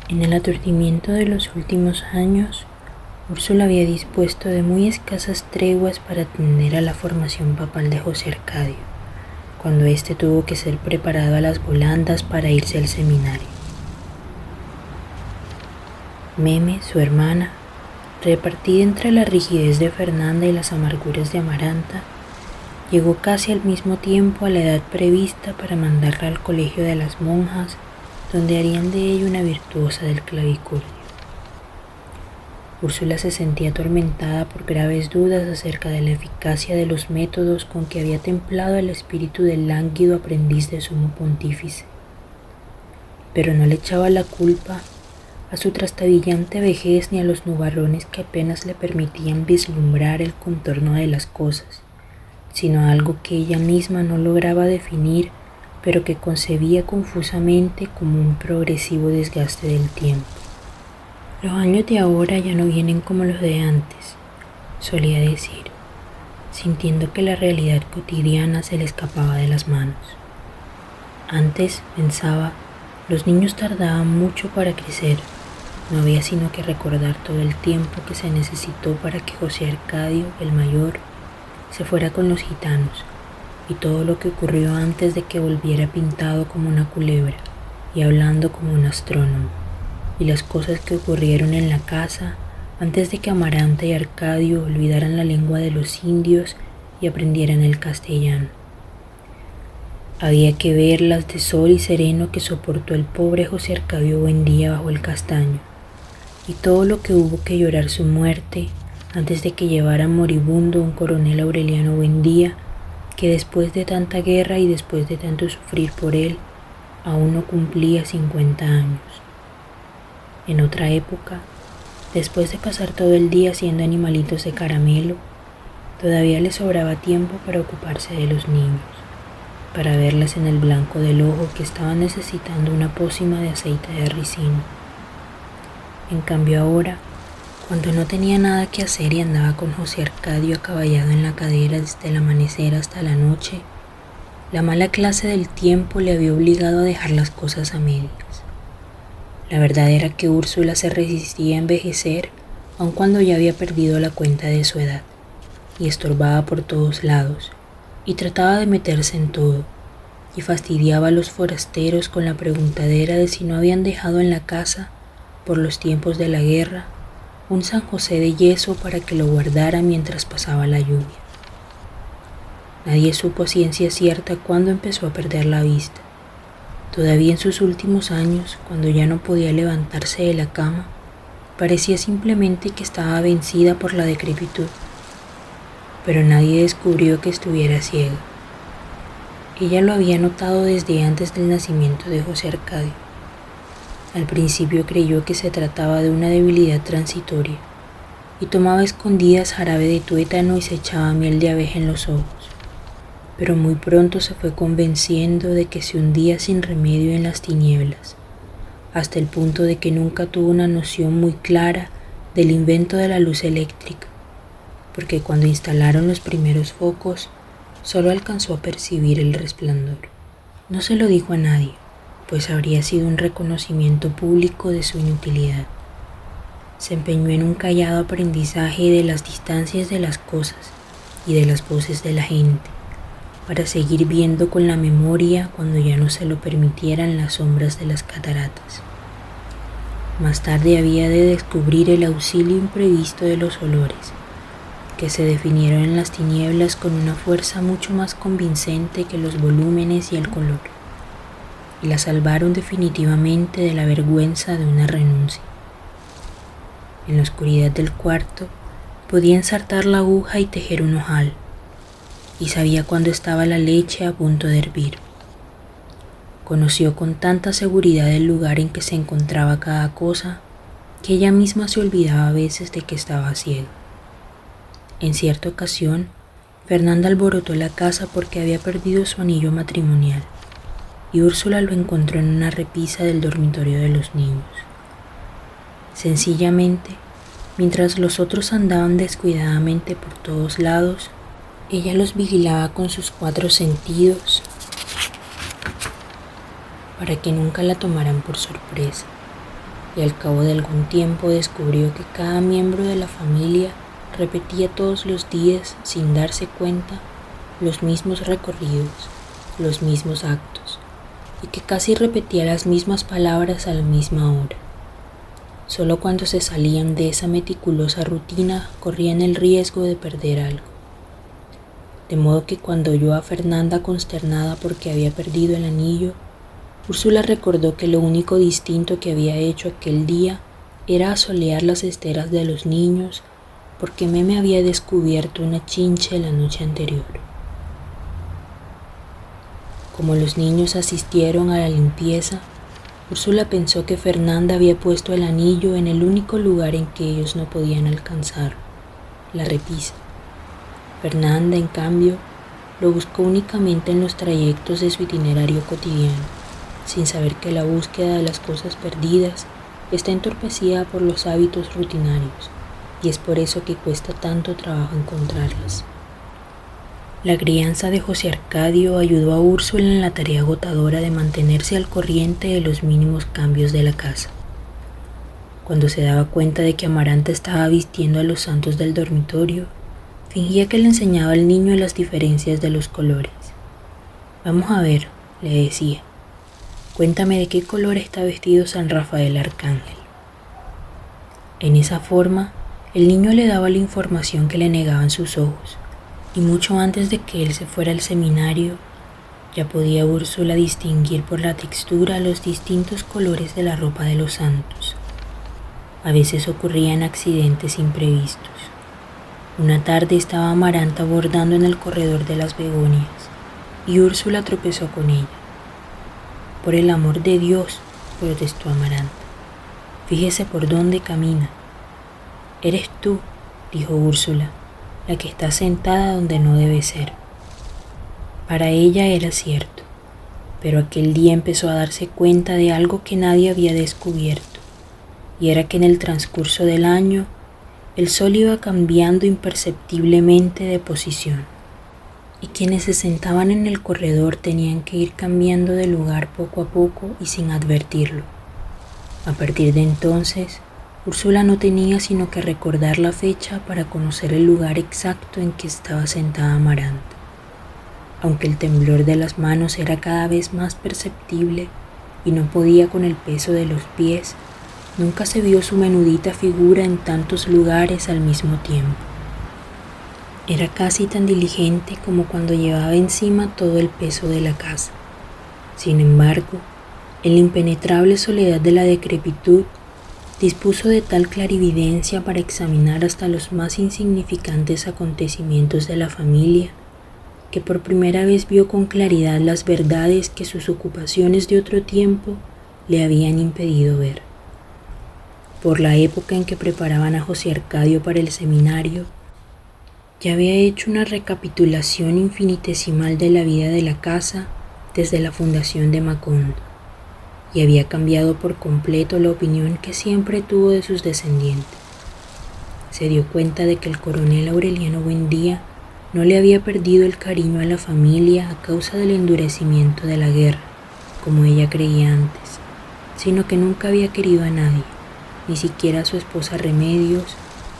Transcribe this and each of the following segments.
En el aturdimiento de los últimos años, Úrsula había dispuesto de muy escasas treguas para atender a la formación papal de José Arcadio, cuando éste tuvo que ser preparado a las volandas para irse al seminario. Meme, su hermana, repartida entre la rigidez de Fernanda y las amarguras de Amaranta, llegó casi al mismo tiempo a la edad prevista para mandarla al colegio de las monjas, donde harían de ella una virtuosa del clavicordio. Úrsula se sentía atormentada por graves dudas acerca de la eficacia de los métodos con que había templado el espíritu del lánguido aprendiz de sumo pontífice, pero no le echaba la culpa a su trastabillante vejez ni a los nubarrones que apenas le permitían vislumbrar el contorno de las cosas, sino a algo que ella misma no lograba definir, pero que concebía confusamente como un progresivo desgaste del tiempo. Los años de ahora ya no vienen como los de antes, solía decir, sintiendo que la realidad cotidiana se le escapaba de las manos. Antes, pensaba, los niños tardaban mucho para crecer. No había sino que recordar todo el tiempo que se necesitó para que José Arcadio, el mayor, se fuera con los gitanos, y todo lo que ocurrió antes de que volviera pintado como una culebra y hablando como un astrónomo, y las cosas que ocurrieron en la casa antes de que Amaranta y Arcadio olvidaran la lengua de los indios y aprendieran el castellano. Había que ver las de sol y sereno que soportó el pobre José Arcadio Buendía bajo el castaño, y todo lo que hubo que llorar su muerte antes de que llevara moribundo un coronel Aureliano Buendía, que después de tanta guerra y después de tanto sufrir por él, aún no cumplía 50 años. En otra época, después de pasar todo el día haciendo animalitos de caramelo, todavía le sobraba tiempo para ocuparse de los niños, para verlas en el blanco del ojo que estaban necesitando una pócima de aceite de ricino. En cambio ahora, cuando no tenía nada que hacer y andaba con José Arcadio acaballado en la cadera desde el amanecer hasta la noche, la mala clase del tiempo le había obligado a dejar las cosas a medias. La verdad era que Úrsula se resistía a envejecer aun cuando ya había perdido la cuenta de su edad, y estorbaba por todos lados, y trataba de meterse en todo, y fastidiaba a los forasteros con la preguntadera de si no habían dejado en la casa, por los tiempos de la guerra, un San José de yeso para que lo guardara mientras pasaba la lluvia. Nadie supo a ciencia cierta cuándo empezó a perder la vista. Todavía en sus últimos años, cuando ya no podía levantarse de la cama, parecía simplemente que estaba vencida por la decrepitud, pero nadie descubrió que estuviera ciega. Ella lo había notado desde antes del nacimiento de José Arcadio. Al principio creyó que se trataba de una debilidad transitoria, y tomaba a escondidas jarabe de tuétano y se echaba miel de abeja en los ojos, pero muy pronto se fue convenciendo de que se hundía sin remedio en las tinieblas, hasta el punto de que nunca tuvo una noción muy clara del invento de la luz eléctrica, porque cuando instalaron los primeros focos, solo alcanzó a percibir el resplandor. No se lo dijo a nadie, pues habría sido un reconocimiento público de su inutilidad. Se empeñó en un callado aprendizaje de las distancias de las cosas y de las voces de la gente, para seguir viendo con la memoria cuando ya no se lo permitieran las sombras de las cataratas. Más tarde había de descubrir el auxilio imprevisto de los olores, que se definieron en las tinieblas con una fuerza mucho más convincente que los volúmenes y el color, y la salvaron definitivamente de la vergüenza de una renuncia. En la oscuridad del cuarto podía ensartar la aguja y tejer un ojal, y sabía cuándo estaba la leche a punto de hervir. Conoció con tanta seguridad el lugar en que se encontraba cada cosa, que ella misma se olvidaba a veces de que estaba ciega. En cierta ocasión, Fernanda alborotó la casa porque había perdido su anillo matrimonial, y Úrsula lo encontró en una repisa del dormitorio de los niños. Sencillamente, mientras los otros andaban descuidadamente por todos lados, ella los vigilaba con sus 4 sentidos para que nunca la tomaran por sorpresa. y al cabo de algún tiempo descubrió que cada miembro de la familia repetía todos los días, sin darse cuenta, los mismos recorridos, los mismos actos, y que casi repetía las mismas palabras a la misma hora. Solo cuando se salían de esa meticulosa rutina corrían el riesgo de perder algo. De modo que cuando oyó a Fernanda consternada porque había perdido el anillo, Úrsula recordó que lo único distinto que había hecho aquel día era asolear las esteras de los niños, porque Meme había descubierto una chinche la noche anterior. Como los niños asistieron a la limpieza, Úrsula pensó que Fernanda había puesto el anillo en el único lugar en que ellos no podían alcanzar, la repisa. Fernanda, en cambio, lo buscó únicamente en los trayectos de su itinerario cotidiano, sin saber que la búsqueda de las cosas perdidas está entorpecida por los hábitos rutinarios, y es por eso que cuesta tanto trabajo encontrarlas. La crianza de José Arcadio ayudó a Úrsula en la tarea agotadora de mantenerse al corriente de los mínimos cambios de la casa. Cuando se daba cuenta de que Amaranta estaba vistiendo a los santos del dormitorio, fingía que le enseñaba al niño las diferencias de los colores. «Vamos a ver», le decía, «cuéntame de qué color está vestido San Rafael Arcángel». En esa forma, el niño le daba la información que le negaban sus ojos, y mucho antes de que él se fuera al seminario, ya podía Úrsula distinguir por la textura los distintos colores de la ropa de los santos. A veces ocurrían accidentes imprevistos. Una tarde estaba Amaranta bordando en el corredor de las begonias, y Úrsula tropezó con ella. «Por el amor de Dios», protestó Amaranta, «fíjese por dónde camina». «Eres tú», dijo Úrsula, «la que está sentada donde no debe ser». Para ella era cierto, pero aquel día empezó a darse cuenta de algo que nadie había descubierto, y era que en el transcurso del año el sol iba cambiando imperceptiblemente de posición, y quienes se sentaban en el corredor tenían que ir cambiando de lugar poco a poco y sin advertirlo. A partir de entonces, Úrsula no tenía sino que recordar la fecha para conocer el lugar exacto en que estaba sentada Amaranta. Aunque el temblor de las manos era cada vez más perceptible y no podía con el peso de los pies, nunca se vio su menudita figura en tantos lugares al mismo tiempo. Era casi tan diligente como cuando llevaba encima todo el peso de la casa. Sin embargo, en la impenetrable soledad de la decrepitud, dispuso de tal clarividencia para examinar hasta los más insignificantes acontecimientos de la familia, que por primera vez vio con claridad las verdades que sus ocupaciones de otro tiempo le habían impedido ver. Por la época en que preparaban a José Arcadio para el seminario, ya había hecho una recapitulación infinitesimal de la vida de la casa desde la fundación de Macondo, y había cambiado por completo la opinión que siempre tuvo de sus descendientes. Se dio cuenta de que el coronel Aureliano Buendía no le había perdido el cariño a la familia a causa del endurecimiento de la guerra, como ella creía antes, sino que nunca había querido a nadie, ni siquiera a su esposa Remedios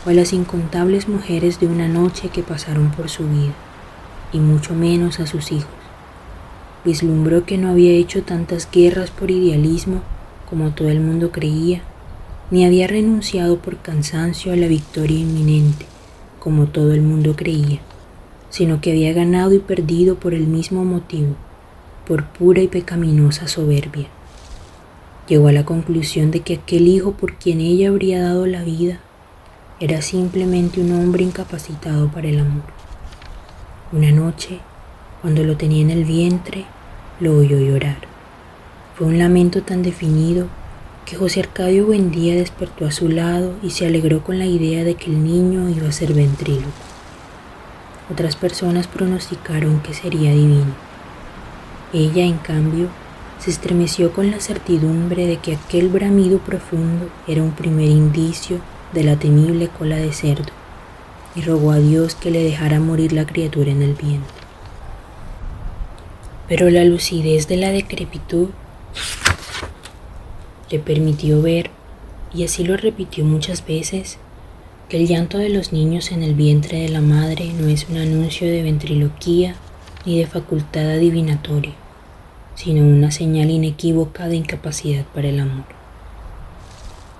o a las incontables mujeres de una noche que pasaron por su vida, y mucho menos a sus hijos. Vislumbró que no había hecho tantas guerras por idealismo como todo el mundo creía, ni había renunciado por cansancio a la victoria inminente como todo el mundo creía, sino que había ganado y perdido por el mismo motivo, por pura y pecaminosa soberbia. Llegó a la conclusión de que aquel hijo por quien ella habría dado la vida era simplemente un hombre incapacitado para el amor. Una noche, cuando lo tenía en el vientre, lo oyó llorar. Fue un lamento tan definido que José Arcadio Buendía despertó a su lado y se alegró con la idea de que el niño iba a ser ventríloco. Otras personas pronosticaron que sería divino. Ella, en cambio, se estremeció con la certidumbre de que aquel bramido profundo era un primer indicio de la temible cola de cerdo, y rogó a Dios que le dejara morir la criatura en el vientre. Pero la lucidez de la decrepitud le permitió ver, y así lo repitió muchas veces, que el llanto de los niños en el vientre de la madre no es un anuncio de ventriloquía ni de facultad adivinatoria, sino una señal inequívoca de incapacidad para el amor.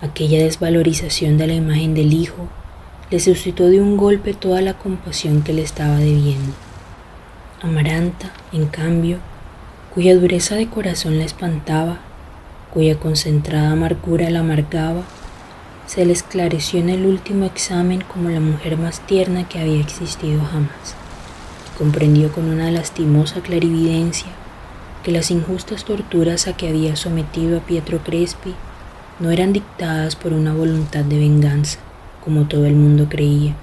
Aquella desvalorización de la imagen del hijo le suscitó de un golpe toda la compasión que le estaba debiendo. Amaranta, en cambio, cuya dureza de corazón la espantaba, cuya concentrada amargura la amargaba, se le esclareció en el último examen como la mujer más tierna que había existido jamás, y comprendió con una lastimosa clarividencia que las injustas torturas a que había sometido a Pietro Crespi no eran dictadas por una voluntad de venganza, como todo el mundo creía,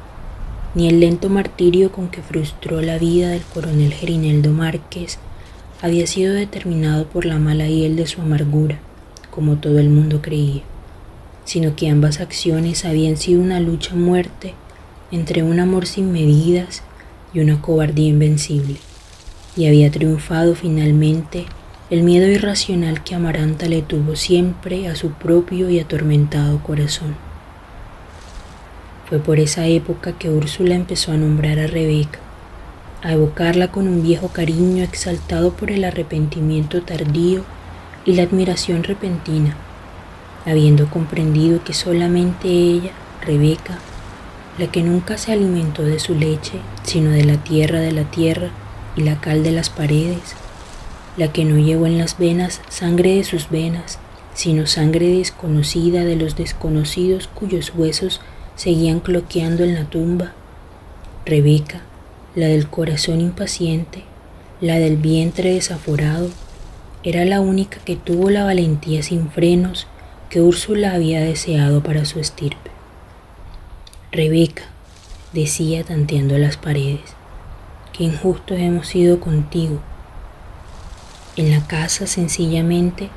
ni el lento martirio con que frustró la vida del coronel Gerineldo Márquez había sido determinado por la mala hiel de su amargura, como todo el mundo creía, sino que ambas acciones habían sido una lucha a muerte entre un amor sin medidas y una cobardía invencible, y había triunfado finalmente el miedo irracional que Amaranta le tuvo siempre a su propio y atormentado corazón. Fue por esa época que Úrsula empezó a nombrar a Rebeca, a evocarla con un viejo cariño exaltado por el arrepentimiento tardío y la admiración repentina, habiendo comprendido que solamente ella, Rebeca, la que nunca se alimentó de su leche, sino de la tierra y la cal de las paredes, la que no llevó en las venas sangre de sus venas, sino sangre desconocida de los desconocidos cuyos huesos seguían cloqueando en la tumba, Rebeca, la del corazón impaciente, la del vientre desaforado, era la única que tuvo la valentía sin frenos que Úrsula había deseado para su estirpe. Rebeca, decía tanteando las paredes, qué injustos hemos sido contigo. En la casa, sencillamente,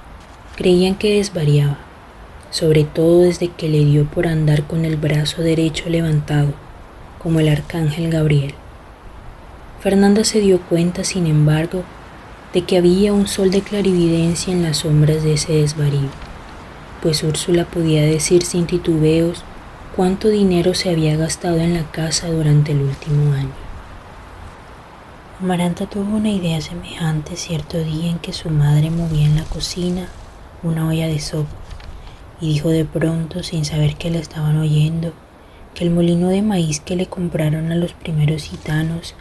creían que desvariaba, sobre todo desde que le dio por andar con el brazo derecho levantado, como el arcángel Gabriel. Fernanda se dio cuenta, sin embargo, de que había un sol de clarividencia en las sombras de ese desvarío, pues Úrsula podía decir sin titubeos cuánto dinero se había gastado en la casa durante el último año. Amaranta tuvo una idea semejante cierto día en que su madre movía en la cocina una olla de sopa y dijo de pronto, sin saber que la estaban oyendo, que el molino de maíz que le compraron a los primeros gitanos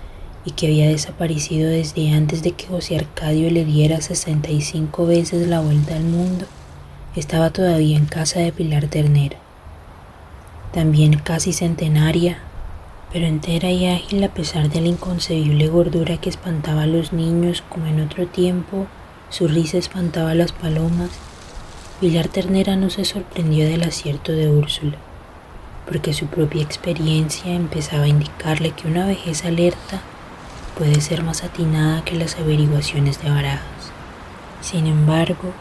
y que había desaparecido desde antes de que José Arcadio le diera 65 veces la vuelta al mundo, estaba todavía en casa de Pilar Ternera, también casi centenaria, pero entera y ágil a pesar de la inconcebible gordura que espantaba a los niños como en otro tiempo su risa espantaba a las palomas. Pilar Ternera no se sorprendió del acierto de Úrsula, porque su propia experiencia empezaba a indicarle que una vejez alerta puede ser más atinada que las averiguaciones de barajas. Sin embargo,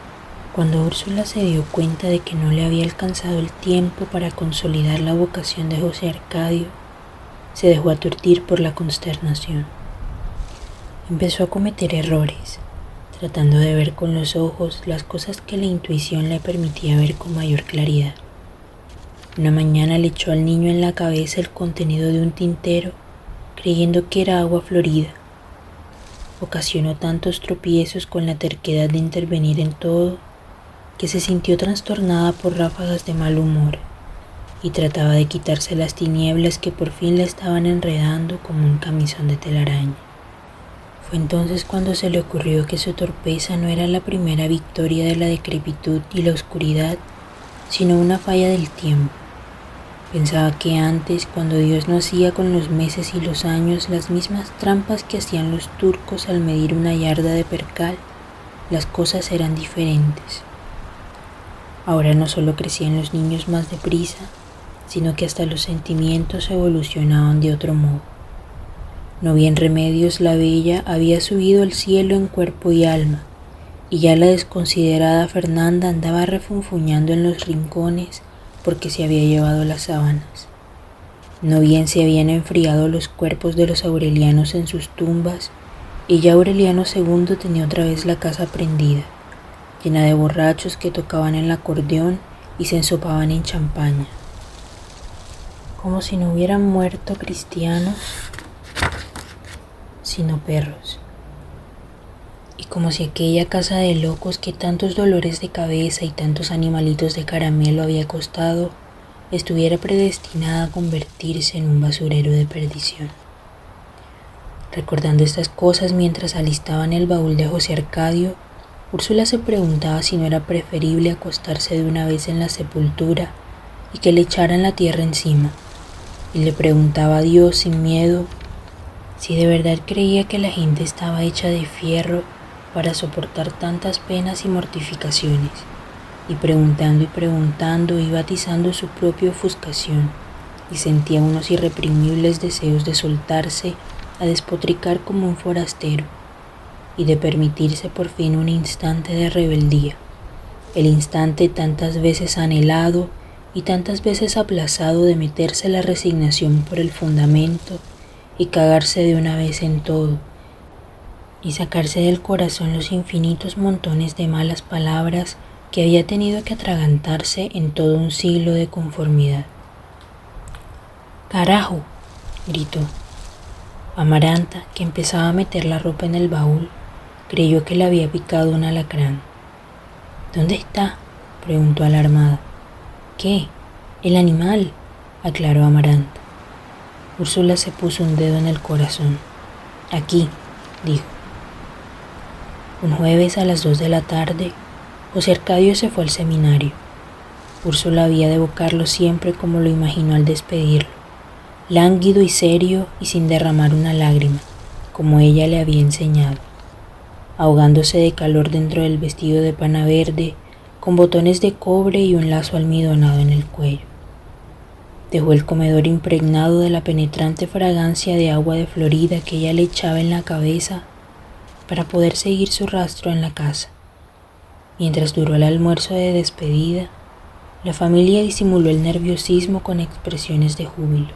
cuando Úrsula se dio cuenta de que no le había alcanzado el tiempo para consolidar la vocación de José Arcadio, se dejó aturdir por la consternación. Empezó a cometer errores, tratando de ver con los ojos las cosas que la intuición le permitía ver con mayor claridad. Una mañana le echó al niño en la cabeza el contenido de un tintero, creyendo que era agua florida. Ocasionó tantos tropiezos con la terquedad de intervenir en todo, que se sintió trastornada por ráfagas de mal humor, y trataba de quitarse las tinieblas que por fin la estaban enredando como un camisón de telaraña. Fue entonces cuando se le ocurrió que su torpeza no era la primera victoria de la decrepitud y la oscuridad, sino una falla del tiempo. Pensaba que antes, cuando Dios no hacía con los meses y los años las mismas trampas que hacían los turcos al medir una yarda de percal, las cosas eran diferentes. Ahora no solo crecían los niños más deprisa, sino que hasta los sentimientos evolucionaban de otro modo. No bien remedios, la bella había subido al cielo en cuerpo y alma, y ya la desconsiderada Fernanda andaba refunfuñando en los rincones porque se había llevado las sábanas. No bien se habían enfriado los cuerpos de los aurelianos en sus tumbas, y ya Aureliano II tenía otra vez la casa prendida, llena de borrachos que tocaban el acordeón y se ensopaban en champaña, como si no hubieran muerto cristianos, sino perros, y como si aquella casa de locos que tantos dolores de cabeza y tantos animalitos de caramelo había costado, estuviera predestinada a convertirse en un basurero de perdición. Recordando estas cosas mientras alistaban el baúl de José Arcadio, Úrsula se preguntaba si no era preferible acostarse de una vez en la sepultura y que le echaran la tierra encima, y le preguntaba a Dios sin miedo si de verdad creía que la gente estaba hecha de fierro para soportar tantas penas y mortificaciones, y preguntando iba atizando su propia ofuscación y sentía unos irreprimibles deseos de soltarse a despotricar como un forastero y de permitirse por fin un instante de rebeldía, el instante tantas veces anhelado y tantas veces aplazado de meterse la resignación por el fundamento y cagarse de una vez en todo y sacarse del corazón los infinitos montones de malas palabras que había tenido que atragantarse en todo un siglo de conformidad. ¡Carajo!, gritó. Amaranta, que empezaba a meter la ropa en el baúl, creyó que le había picado un alacrán. ¿Dónde está?, preguntó alarmada. ¿Qué? El animal, aclaró Amaranta. Úrsula se puso un dedo en el corazón. Aquí, dijo. Un jueves a las 2 de la tarde, José Arcadio se fue al seminario. Úrsula había de evocarlo siempre como lo imaginó al despedirlo, lánguido y serio y sin derramar una lágrima, como ella le había enseñado, ahogándose de calor dentro del vestido de pana verde, con botones de cobre y un lazo almidonado en el cuello. Dejó el comedor impregnado de la penetrante fragancia de agua de Florida que ella le echaba en la cabeza para poder seguir su rastro en la casa. Mientras duró el almuerzo de despedida, la familia disimuló el nerviosismo con expresiones de júbilo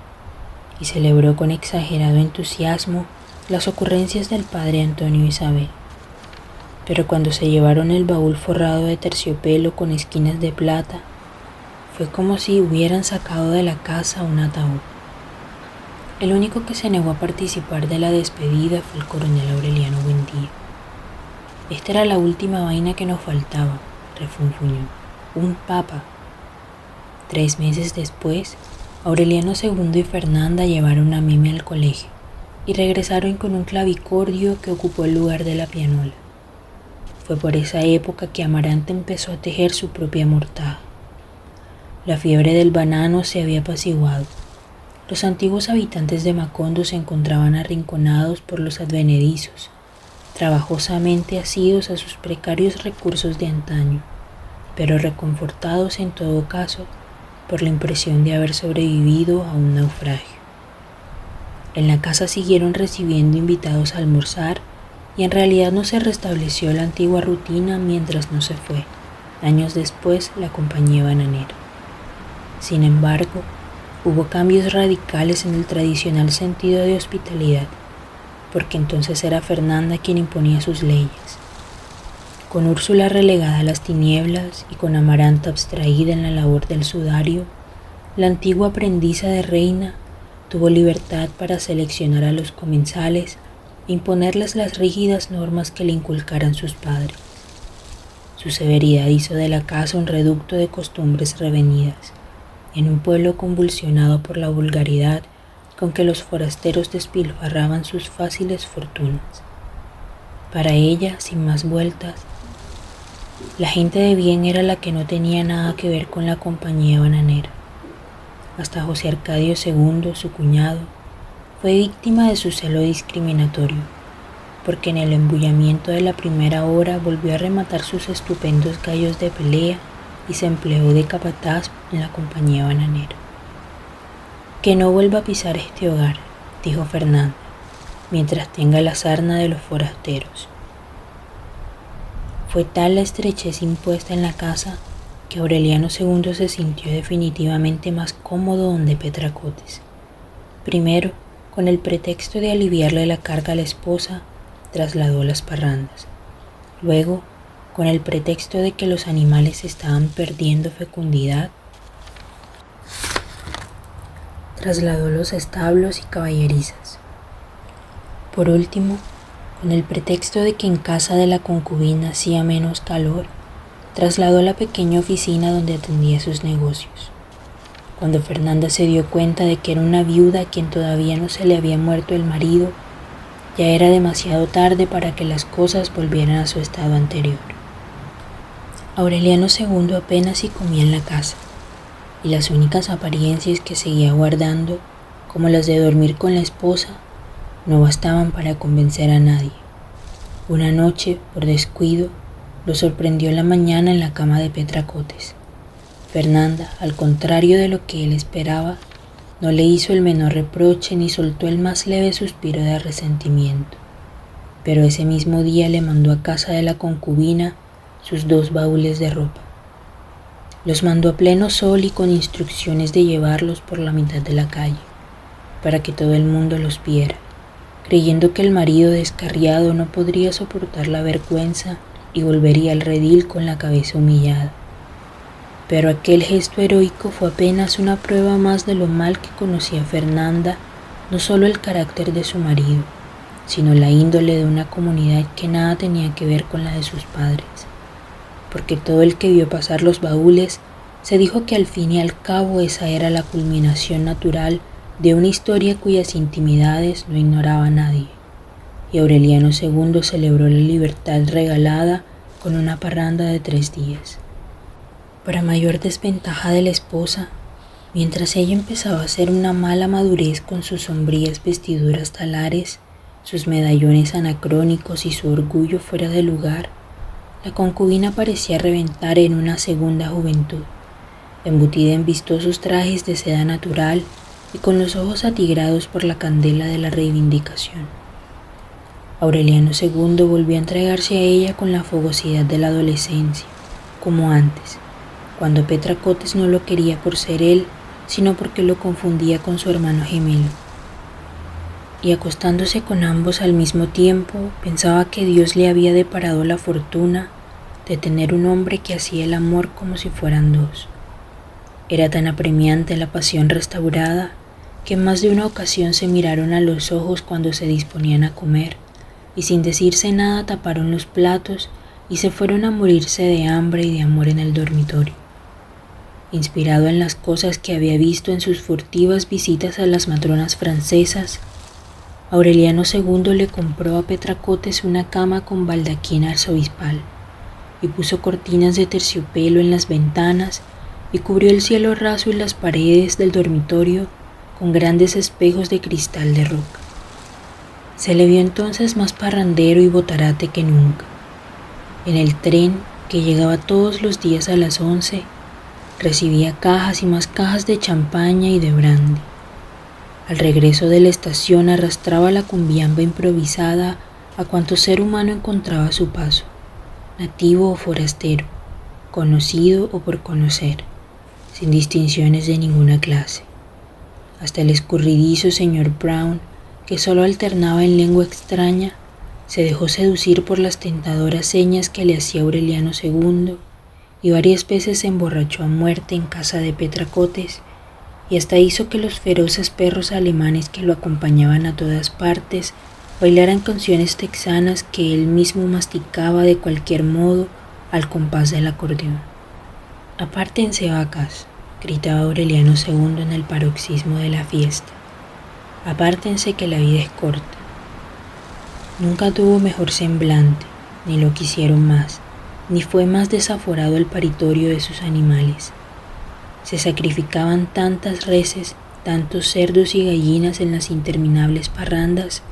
y celebró con exagerado entusiasmo las ocurrencias del padre Antonio Isabel. Pero cuando se llevaron el baúl forrado de terciopelo con esquinas de plata, fue como si hubieran sacado de la casa un ataúd. El único que se negó a participar de la despedida fue el coronel Aureliano Buendía. Esta era la última vaina que nos faltaba, refunfuñó. Un papa. 3 meses después, Aureliano II y Fernanda llevaron a Mimi al colegio y regresaron con un clavicordio que ocupó el lugar de la pianola. Fue por esa época que Amaranta empezó a tejer su propia mortaja. La fiebre del banano se había apaciguado. Los antiguos habitantes de Macondo se encontraban arrinconados por los advenedizos, trabajosamente asidos a sus precarios recursos de antaño, pero reconfortados en todo caso por la impresión de haber sobrevivido a un naufragio. En la casa siguieron recibiendo invitados a almorzar y en realidad no se restableció la antigua rutina mientras no se fue, años después, la compañía bananera. Sin embargo, hubo cambios radicales en el tradicional sentido de hospitalidad, porque entonces era Fernanda quien imponía sus leyes. Con Úrsula relegada a las tinieblas y con Amaranta abstraída en la labor del sudario, la antigua aprendiza de reina tuvo libertad para seleccionar a los comensales e imponerles las rígidas normas que le inculcaran sus padres. Su severidad hizo de la casa un reducto de costumbres revenidas, en un pueblo convulsionado por la vulgaridad con que los forasteros despilfarraban sus fáciles fortunas. Para ella, sin más vueltas, la gente de bien era la que no tenía nada que ver con la compañía bananera. Hasta José Arcadio II, su cuñado, fue víctima de su celo discriminatorio, porque en el embullamiento de la primera hora volvió a rematar sus estupendos gallos de pelea y se empleó de capataz en la compañía bananera. Que no vuelva a pisar este hogar, dijo Fernanda, mientras tenga la sarna de los forasteros. Fue tal la estrechez impuesta en la casa que Aureliano II se sintió definitivamente más cómodo donde Petracotes. Primero, con el pretexto de aliviarle la carga a la esposa, trasladó las parrandas. Luego, con el pretexto de que los animales estaban perdiendo fecundidad, trasladó los establos y caballerizas. Por último, con el pretexto de que en casa de la concubina hacía menos calor, trasladó la pequeña oficina donde atendía sus negocios. Cuando Fernanda se dio cuenta de que era una viuda a quien todavía no se le había muerto el marido, ya era demasiado tarde para que las cosas volvieran a su estado anterior. Aureliano II apenas si comía en la casa, y las únicas apariencias que seguía guardando, como las de dormir con la esposa, no bastaban para convencer a nadie. Una noche, por descuido, lo sorprendió en la mañana en la cama de Petracotes. Fernanda, al contrario de lo que él esperaba, no le hizo el menor reproche ni soltó el más leve suspiro de resentimiento. Pero ese mismo día le mandó a casa de la concubina sus 2 baúles de ropa. Los mandó a pleno sol y con instrucciones de llevarlos por la mitad de la calle, para que todo el mundo los viera, creyendo que el marido descarriado no podría soportar la vergüenza y volvería al redil con la cabeza humillada. Pero aquel gesto heroico fue apenas una prueba más de lo mal que conocía Fernanda, no solo el carácter de su marido, sino la índole de una comunidad que nada tenía que ver con la de sus padres, porque todo el que vio pasar los baúles se dijo que al fin y al cabo esa era la culminación natural de una historia cuyas intimidades no ignoraba nadie, y Aureliano II celebró la libertad regalada con una parranda de 3 días. Para mayor desventaja de la esposa, mientras ella empezaba a hacer una mala madurez con sus sombrías vestiduras talares, sus medallones anacrónicos y su orgullo fuera de lugar, la concubina parecía reventar en una segunda juventud, embutida en vistosos trajes de seda natural y con los ojos atigrados por la candela de la reivindicación. Aureliano II volvió a entregarse a ella con la fogosidad de la adolescencia, como antes, cuando Petracotes no lo quería por ser él, sino porque lo confundía con su hermano gemelo. Y acostándose con ambos al mismo tiempo, pensaba que Dios le había deparado la fortuna de tener un hombre que hacía el amor como si fueran 2. Era tan apremiante la pasión restaurada que en más de una ocasión se miraron a los ojos cuando se disponían a comer, y sin decirse nada taparon los platos y se fueron a morirse de hambre y de amor en el dormitorio. Inspirado en las cosas que había visto en sus furtivas visitas a las matronas francesas, Aureliano II le compró a Petracotes una cama con baldaquín arzobispal y puso cortinas de terciopelo en las ventanas y cubrió el cielo raso y las paredes del dormitorio con grandes espejos de cristal de roca. Se le vio entonces más parrandero y botarate que nunca. En el tren, que llegaba todos los días a las 11, recibía cajas y más cajas de champaña y de brandy. Al regreso de la estación arrastraba la cumbiamba improvisada a cuanto ser humano encontraba a su paso, nativo o forastero, conocido o por conocer, sin distinciones de ninguna clase. Hasta el escurridizo señor Brown, que solo alternaba en lengua extraña, se dejó seducir por las tentadoras señas que le hacía Aureliano II y varias veces se emborrachó a muerte en casa de Petracotes y hasta hizo que los feroces perros alemanes que lo acompañaban a todas partes bailaran canciones texanas que él mismo masticaba de cualquier modo al compás del acordeón. «Apártense, vacas», gritaba Aureliano II en el paroxismo de la fiesta. «Apártense que la vida es corta». Nunca tuvo mejor semblante, ni lo quisieron más, ni fue más desaforado el paritorio de sus animales. Se sacrificaban tantas reses, tantos cerdos y gallinas en las interminables parrandas,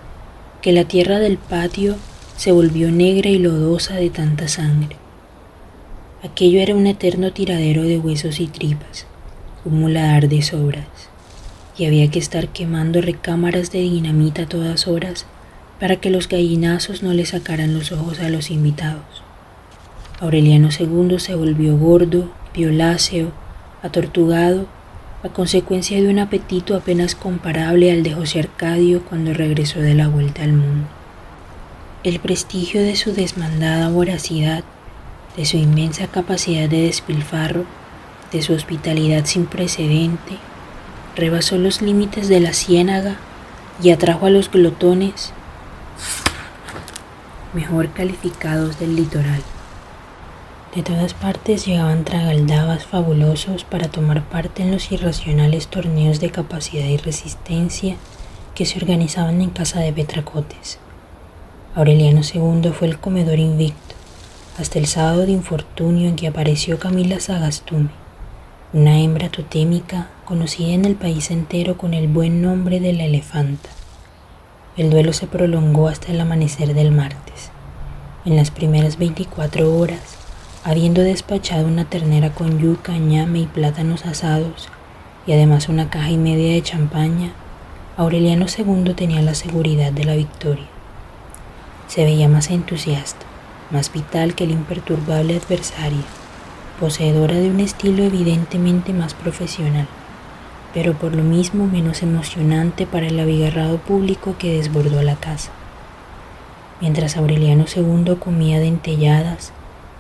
que la tierra del patio se volvió negra y lodosa de tanta sangre. Aquello era un eterno tiradero de huesos y tripas, un muladar de sobras, y había que estar quemando recámaras de dinamita a todas horas para que los gallinazos no le sacaran los ojos a los invitados. Aureliano II se volvió gordo, violáceo, atortugado, a consecuencia de un apetito apenas comparable al de José Arcadio cuando regresó de la vuelta al mundo. El prestigio de su desmandada voracidad de su inmensa capacidad de despilfarro, de su hospitalidad sin precedente, rebasó los límites de la ciénaga y atrajo a los glotones mejor calificados del litoral. De todas partes llegaban tragaldabas fabulosos para tomar parte en los irracionales torneos de capacidad y resistencia que se organizaban en casa de Petracotes. Aureliano II fue el comedor invicto, hasta el sábado de infortunio en que apareció Camila Sagastume, una hembra totémica conocida en el país entero con el buen nombre de la elefanta. El duelo se prolongó hasta el amanecer del martes. En las primeras 24 horas, habiendo despachado una ternera con yuca, ñame y plátanos asados, y además una caja y media de champaña, Aureliano II tenía la seguridad de la victoria. Se veía más entusiasta, más vital que el imperturbable adversario, poseedora de un estilo evidentemente más profesional, pero por lo mismo menos emocionante para el abigarrado público que desbordó la casa. Mientras Aureliano II comía dentelladas,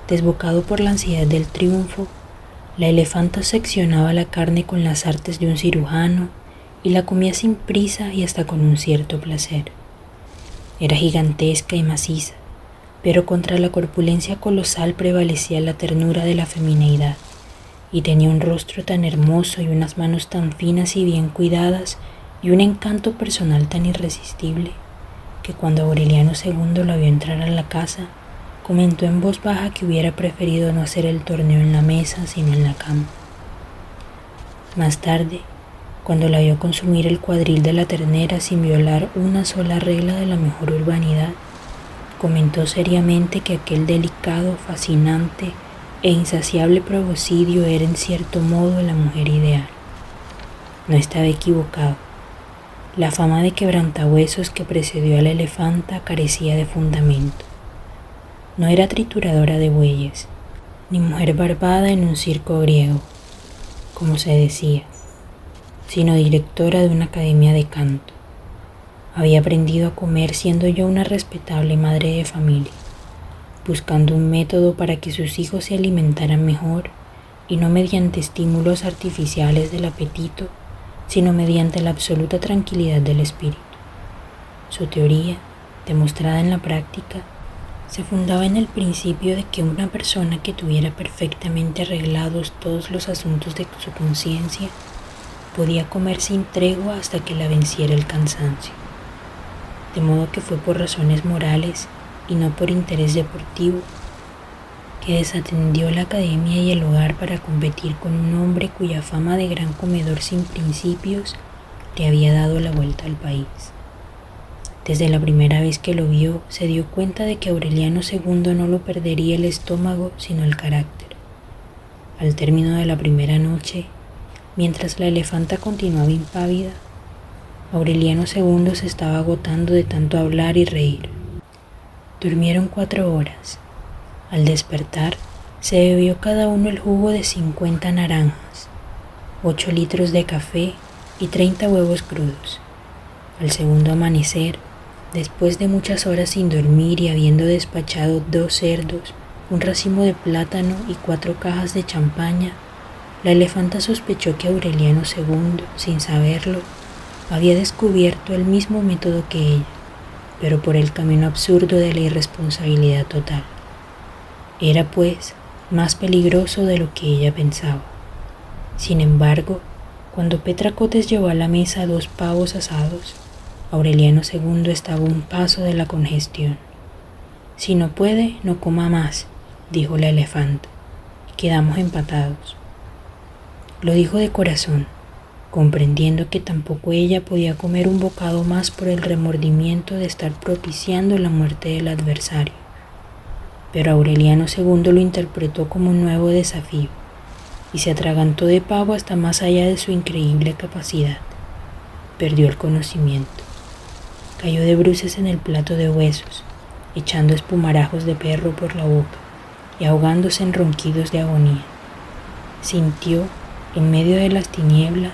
desbocado por la ansiedad del triunfo, la elefanta seccionaba la carne con las artes de un cirujano y la comía sin prisa y hasta con un cierto placer. Era gigantesca y maciza, pero contra la corpulencia colosal prevalecía la ternura de la femineidad, y tenía un rostro tan hermoso y unas manos tan finas y bien cuidadas y un encanto personal tan irresistible, que cuando Aureliano II la vio entrar a la casa, comentó en voz baja que hubiera preferido no hacer el torneo en la mesa sino en la cama. Más tarde, cuando la vio consumir el cuadril de la ternera sin violar una sola regla de la mejor urbanidad, comentó seriamente que aquel delicado, fascinante e insaciable proboscidio era en cierto modo la mujer ideal. No estaba equivocado. La fama de quebrantahuesos que precedió a la elefanta carecía de fundamento. No era trituradora de bueyes, ni mujer barbada en un circo griego, como se decía, sino directora de una academia de canto. Había aprendido a comer siendo yo una respetable madre de familia, buscando un método para que sus hijos se alimentaran mejor y no mediante estímulos artificiales del apetito, sino mediante la absoluta tranquilidad del espíritu. Su teoría, demostrada en la práctica, se fundaba en el principio de que una persona que tuviera perfectamente arreglados todos los asuntos de su conciencia podía comer sin tregua hasta que la venciera el cansancio. De modo que fue por razones morales y no por interés deportivo que desatendió la academia y el hogar para competir con un hombre cuya fama de gran comedor sin principios le había dado la vuelta al país. Desde la primera vez que lo vio, se dio cuenta de que Aureliano II no lo perdería el estómago, sino el carácter. Al término de la primera noche, mientras la elefanta continuaba impávida, Aureliano II se estaba agotando de tanto hablar y reír. Durmieron 4 horas. Al despertar, se bebió cada uno el jugo de 50 naranjas, 8 litros de café y 30 huevos crudos. Al segundo amanecer, después de muchas horas sin dormir y habiendo despachado 2 cerdos, un racimo de plátano y 4 cajas de champaña, la elefanta sospechó que Aureliano II, sin saberlo, había descubierto el mismo método que ella, pero por el camino absurdo de la irresponsabilidad total. Era, pues, más peligroso de lo que ella pensaba. Sin embargo, cuando Petracotes llevó a la mesa 2 pavos asados, Aureliano II estaba a un paso de la congestión. Si no puede, no coma más, dijo la elefanta. Quedamos empatados. Lo dijo de corazón, comprendiendo que tampoco ella podía comer un bocado más por el remordimiento de estar propiciando la muerte del adversario. Pero Aureliano II lo interpretó como un nuevo desafío y se atragantó de pavo hasta más allá de su increíble capacidad. Perdió el conocimiento. Cayó de bruces en el plato de huesos, echando espumarajos de perro por la boca y ahogándose en ronquidos de agonía. Sintió, en medio de las tinieblas,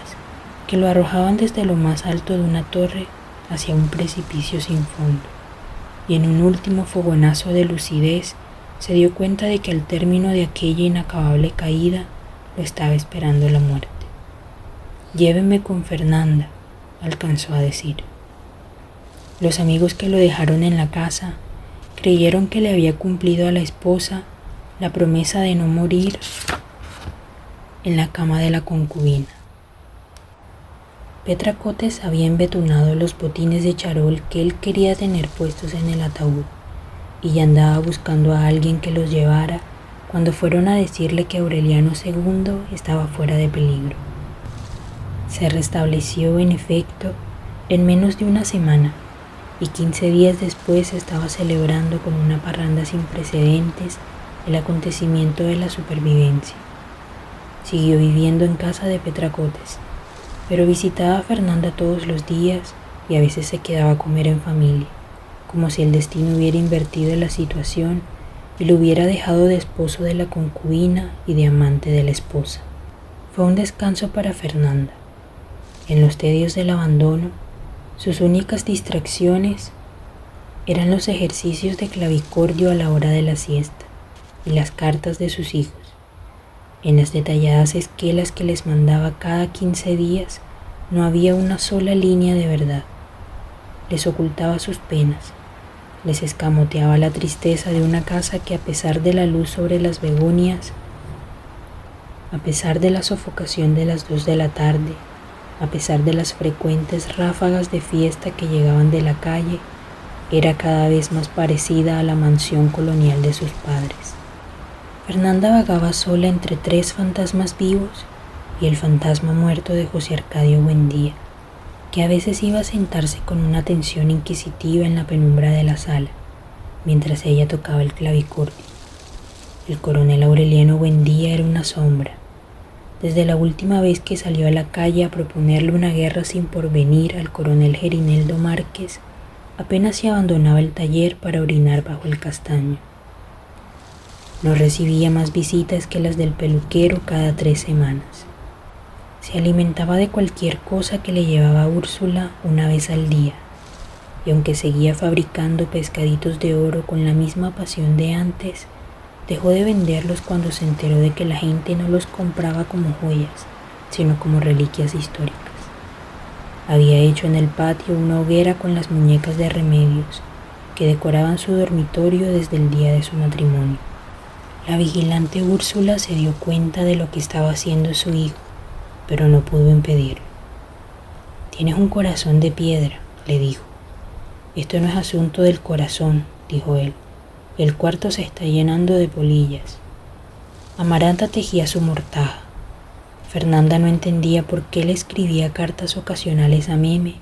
que lo arrojaban desde lo más alto de una torre hacia un precipicio sin fondo, y en un último fogonazo de lucidez Se dio cuenta de que al término de aquella inacabable caída lo estaba esperando la muerte. «Lléveme con Fernanda», alcanzó a decir. Los amigos que lo dejaron en la casa creyeron que le había cumplido a la esposa la promesa de no morir en la cama de la concubina. Petra Cotes había embetunado los botines de charol que él quería tener puestos en el ataúd y ya andaba buscando a alguien que los llevara cuando fueron a decirle que Aureliano II estaba fuera de peligro. Se restableció, en efecto, en menos de una semana, y 15 días después estaba celebrando con una parranda sin precedentes el acontecimiento de la supervivencia. Siguió viviendo en casa de Petra Cotes, pero visitaba a Fernanda todos los días y a veces se quedaba a comer en familia, como si el destino hubiera invertido la situación y lo hubiera dejado de esposo de la concubina y de amante de la esposa. Fue un descanso para Fernanda. En los tedios del abandono, sus únicas distracciones eran los ejercicios de clavicordio a la hora de la siesta y las cartas de sus hijos. En las detalladas esquelas que les mandaba cada 15 días no había una sola línea de verdad. Les ocultaba sus penas, les escamoteaba la tristeza de una casa que, a pesar de la luz sobre las begonias, a pesar de la sofocación de las 2 de la tarde, a pesar de las frecuentes ráfagas de fiesta que llegaban de la calle, era cada vez más parecida a la mansión colonial de sus padres. Fernanda vagaba sola entre 3 fantasmas vivos y el fantasma muerto de José Arcadio Buendía, que a veces iba a sentarse con una atención inquisitiva en la penumbra de la sala, mientras ella tocaba el clavicordio. El coronel Aureliano Buendía era una sombra. Desde la última vez que salió a la calle a proponerle una guerra sin porvenir al coronel Gerineldo Márquez, apenas se abandonaba el taller para orinar bajo el castaño. No recibía más visitas que las del peluquero cada 3 semanas. Se alimentaba de cualquier cosa que le llevaba Úrsula una vez al día, y aunque seguía fabricando pescaditos de oro con la misma pasión de antes, dejó de venderlos cuando se enteró de que la gente no los compraba como joyas, sino como reliquias históricas. Había hecho en el patio una hoguera con las muñecas de Remedios, que decoraban su dormitorio desde el día de su matrimonio. La vigilante Úrsula se dio cuenta de lo que estaba haciendo su hijo, pero no pudo impedirlo. «Tienes un corazón de piedra», le dijo. «Esto no es asunto del corazón», dijo él. «El cuarto se está llenando de polillas». Amaranta tejía su mortaja. Fernanda no entendía por qué le escribía cartas ocasionales a Meme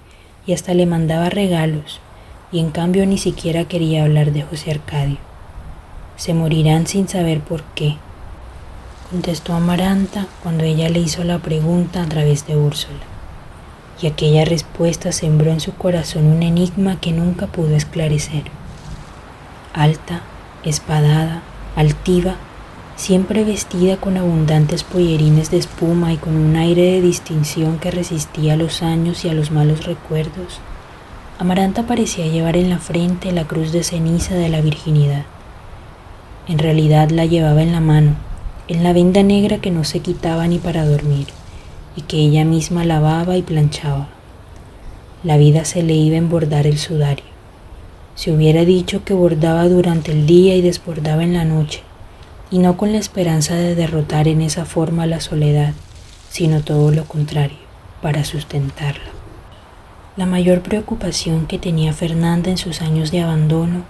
y hasta le mandaba regalos, y en cambio ni siquiera quería hablar de José Arcadio. «Se morirán sin saber por qué», contestó Amaranta cuando ella le hizo la pregunta a través de Úrsula, y aquella respuesta sembró en su corazón un enigma que nunca pudo esclarecer. Alta, espadada, altiva, siempre vestida con abundantes pollerines de espuma y con un aire de distinción que resistía a los años y a los malos recuerdos, Amaranta parecía llevar en la frente la cruz de ceniza de la virginidad. En realidad la llevaba en la mano, en la venda negra que no se quitaba ni para dormir, y que ella misma lavaba y planchaba. La vida se le iba a embordar el sudario. Se hubiera dicho que bordaba durante el día y desbordaba en la noche, y no con la esperanza de derrotar en esa forma la soledad, sino todo lo contrario, para sustentarla. La mayor preocupación que tenía Fernanda en sus años de abandono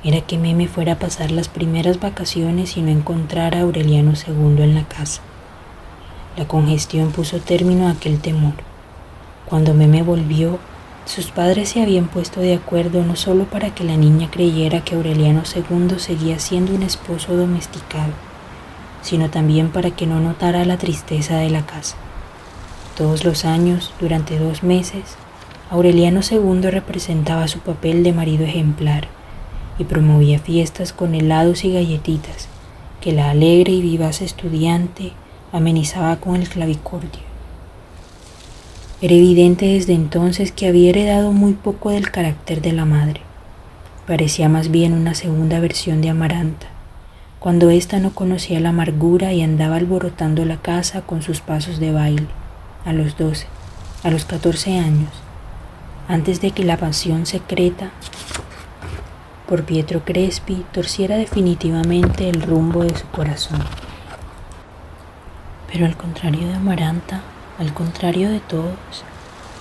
era que Meme fuera a pasar las primeras vacaciones y no encontrara a Aureliano II en la casa. La congestión puso término a aquel temor. Cuando Meme volvió, sus padres se habían puesto de acuerdo no solo para que la niña creyera que Aureliano II seguía siendo un esposo domesticado, sino también para que no notara la tristeza de la casa. Todos los años, durante 2 meses, Aureliano II representaba su papel de marido ejemplar y promovía fiestas con helados y galletitas que la alegre y vivaz estudiante amenizaba con el clavicordio. Era evidente desde entonces que había heredado muy poco del carácter de la madre. Parecía más bien una segunda versión de Amaranta, cuando ésta no conocía la amargura y andaba alborotando la casa con sus pasos de baile, a los 12, a los 14 años, antes de que la pasión secreta por Pietro Crespi torciera definitivamente el rumbo de su corazón. Pero al contrario de Amaranta, al contrario de todos,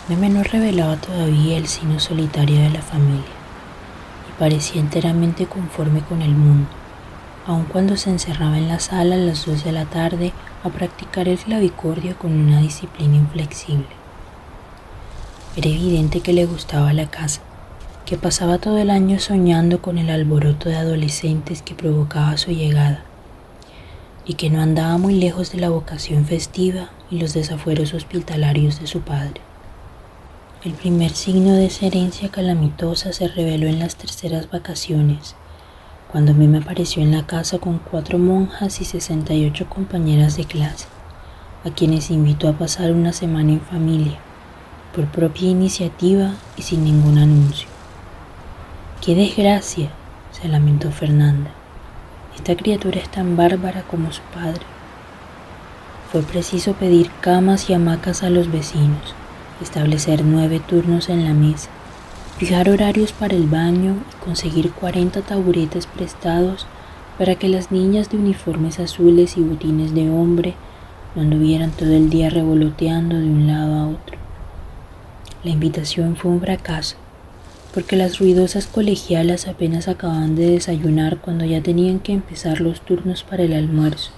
Meme no revelaba todavía el sino solitario de la familia y parecía enteramente conforme con el mundo, aun cuando se encerraba en la sala a las 2 de la tarde a practicar el clavicordio con una disciplina inflexible. Era evidente que le gustaba la casa, que pasaba todo el año soñando con el alboroto de adolescentes que provocaba su llegada, y que no andaba muy lejos de la vocación festiva y los desafueros hospitalarios de su padre. El primer signo de esa herencia calamitosa se reveló en las terceras vacaciones, cuando Meme apareció en la casa con 4 monjas y 68 compañeras de clase, a quienes invitó a pasar una semana en familia, por propia iniciativa y sin ningún anuncio. ¡Qué desgracia!, se lamentó Fernanda. Esta criatura es tan bárbara como su padre. Fue preciso pedir camas y hamacas a los vecinos, establecer 9 turnos en la mesa, fijar horarios para el baño y conseguir 40 taburetes prestados para que las niñas de uniformes azules y botines de hombre no anduvieran todo el día revoloteando de un lado a otro. La invitación fue un fracaso, porque las ruidosas colegialas apenas acababan de desayunar cuando ya tenían que empezar los turnos para el almuerzo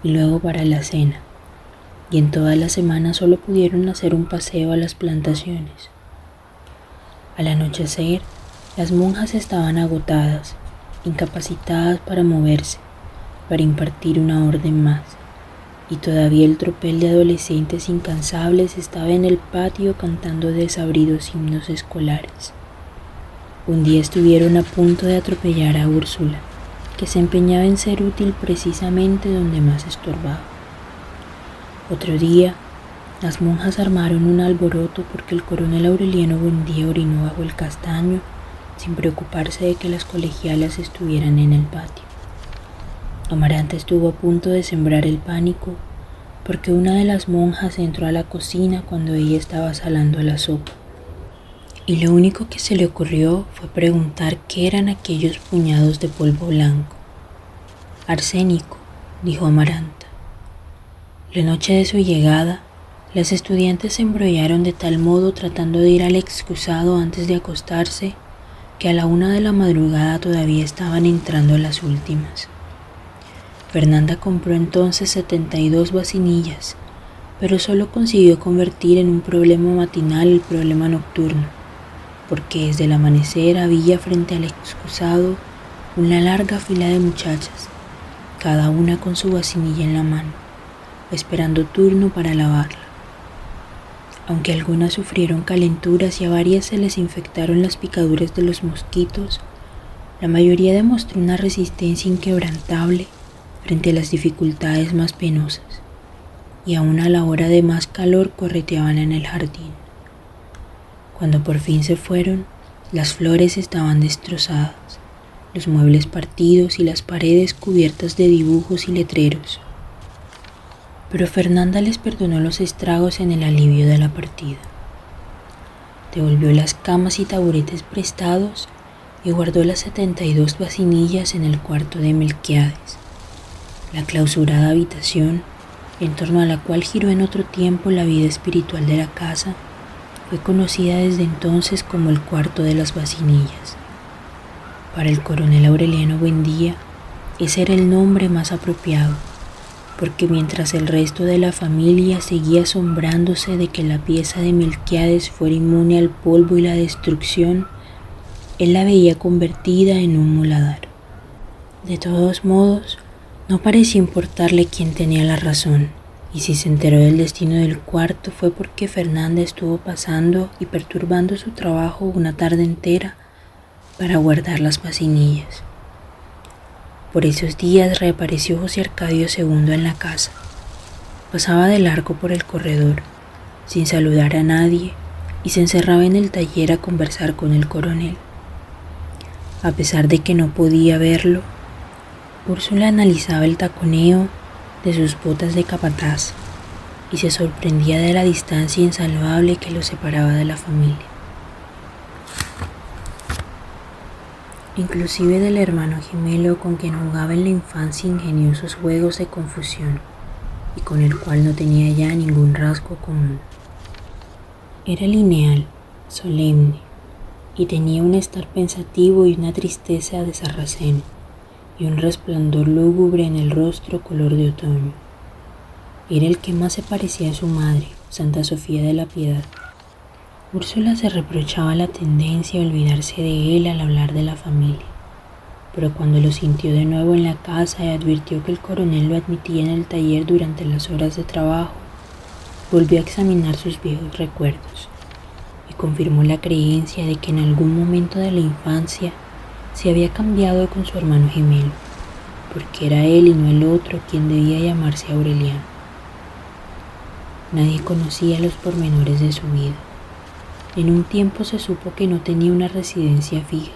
y luego para la cena, y en toda la semana solo pudieron hacer un paseo a las plantaciones. Al anochecer, las monjas estaban agotadas, incapacitadas para moverse, para impartir una orden más, y todavía el tropel de adolescentes incansables estaba en el patio cantando desabridos himnos escolares. Un día estuvieron a punto de atropellar a Úrsula, que se empeñaba en ser útil precisamente donde más estorbaba. Otro día, las monjas armaron un alboroto porque el coronel Aureliano Buendía orinó bajo el castaño sin preocuparse de que las colegialas estuvieran en el patio. Amaranta estuvo a punto de sembrar el pánico porque una de las monjas entró a la cocina cuando ella estaba salando la sopa, y lo único que se le ocurrió fue preguntar qué eran aquellos puñados de polvo blanco. Arsénico, dijo Amaranta. La noche de su llegada, las estudiantes se embrollaron de tal modo tratando de ir al excusado antes de acostarse, que a la 1 de la madrugada todavía estaban entrando las últimas. Fernanda compró entonces 72 vacinillas, pero solo consiguió convertir en un problema matinal el problema nocturno, porque desde el amanecer había frente al excusado una larga fila de muchachas, cada una con su vacinilla en la mano, esperando turno para lavarla. Aunque algunas sufrieron calenturas y a varias se les infectaron las picaduras de los mosquitos, la mayoría demostró una resistencia inquebrantable frente a las dificultades más penosas, y aún a la hora de más calor correteaban en el jardín. Cuando por fin se fueron, las flores estaban destrozadas, los muebles partidos y las paredes cubiertas de dibujos y letreros. Pero Fernanda les perdonó los estragos en el alivio de la partida. Devolvió las camas y taburetes prestados y guardó las 72 vacinillas en el cuarto de Melquiades, la clausurada habitación en torno a la cual giró en otro tiempo la vida espiritual de la casa. Fue conocida desde entonces como el cuarto de las vacinillas. Para el coronel Aureliano Buendía, ese era el nombre más apropiado, porque mientras el resto de la familia seguía asombrándose de que la pieza de Melquiades fuera inmune al polvo y la destrucción, él la veía convertida en un muladar. De todos modos, no parecía importarle quién tenía la razón, y si se enteró del destino del cuarto fue porque Fernanda estuvo pasando y perturbando su trabajo una tarde entera para guardar las vacinillas. Por esos días reapareció José Arcadio II en la casa. Pasaba de largo por el corredor, sin saludar a nadie, y se encerraba en el taller a conversar con el coronel. A pesar de que no podía verlo, Úrsula analizaba el taconeo de sus botas de capataz y se sorprendía de la distancia insalvable que los separaba de la familia, inclusive del hermano gemelo con quien jugaba en la infancia ingeniosos juegos de confusión y con el cual no tenía ya ningún rasgo común. Era lineal, solemne, y tenía un estar pensativo y una tristeza de sarraceno, y un resplandor lúgubre en el rostro color de otoño. Era el que más se parecía a su madre, Santa Sofía de la Piedad. Úrsula se reprochaba la tendencia a olvidarse de él al hablar de la familia, pero cuando lo sintió de nuevo en la casa y advirtió que el coronel lo admitía en el taller durante las horas de trabajo, volvió a examinar sus viejos recuerdos y confirmó la creencia de que en algún momento de la infancia se había cambiado con su hermano gemelo, porque era él y no el otro quien debía llamarse Aureliano. Nadie conocía los pormenores de su vida. En un tiempo se supo que no tenía una residencia fija,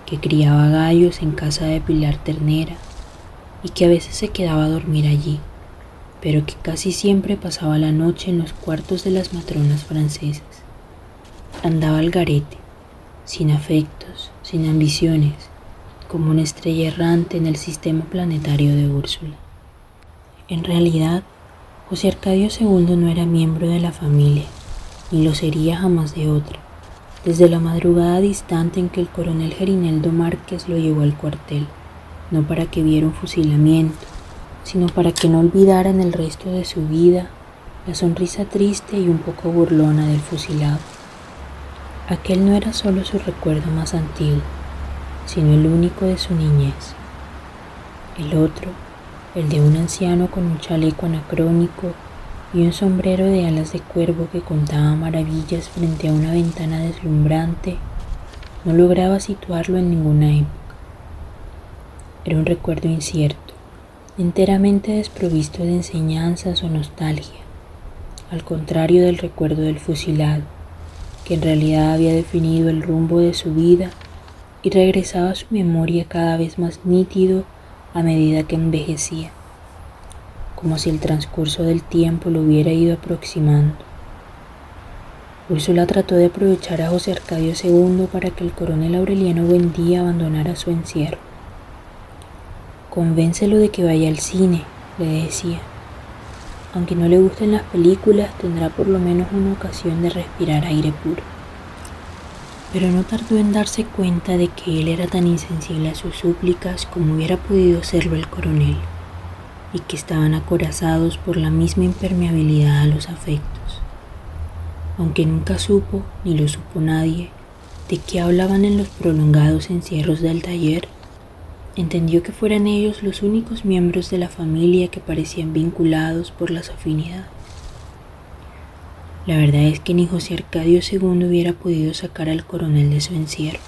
que criaba gallos en casa de Pilar Ternera y que a veces se quedaba a dormir allí, pero que casi siempre pasaba la noche en los cuartos de las matronas francesas. Andaba al garete, sin afectos, sin ambiciones, como una estrella errante en el sistema planetario de Úrsula. En realidad, José Arcadio II no era miembro de la familia, ni lo sería jamás de otra, desde la madrugada distante en que el coronel Gerineldo Márquez lo llevó al cuartel, no para que viera un fusilamiento, sino para que no olvidara en el resto de su vida la sonrisa triste y un poco burlona del fusilado. Aquel no era solo su recuerdo más antiguo, sino el único de su niñez. El otro, el de un anciano con un chaleco anacrónico y un sombrero de alas de cuervo que contaba maravillas frente a una ventana deslumbrante, no lograba situarlo en ninguna época. Era un recuerdo incierto, enteramente desprovisto de enseñanzas o nostalgia, al contrario del recuerdo del fusilado, que en realidad había definido el rumbo de su vida y regresaba a su memoria cada vez más nítido a medida que envejecía, como si el transcurso del tiempo lo hubiera ido aproximando. Úrsula trató de aprovechar a José Arcadio II para que el coronel Aureliano Buendía abandonara su encierro. Convéncelo de que vaya al cine, le decía. Aunque no le gusten las películas, tendrá por lo menos una ocasión de respirar aire puro. Pero no tardó en darse cuenta de que él era tan insensible a sus súplicas como hubiera podido serlo el coronel, y que estaban acorazados por la misma impermeabilidad a los afectos. Aunque nunca supo, ni lo supo nadie, de qué hablaban en los prolongados encierros del taller, entendió que fueran ellos los únicos miembros de la familia que parecían vinculados por las afinidades. La verdad es que ni José Arcadio II hubiera podido sacar al coronel de su encierro.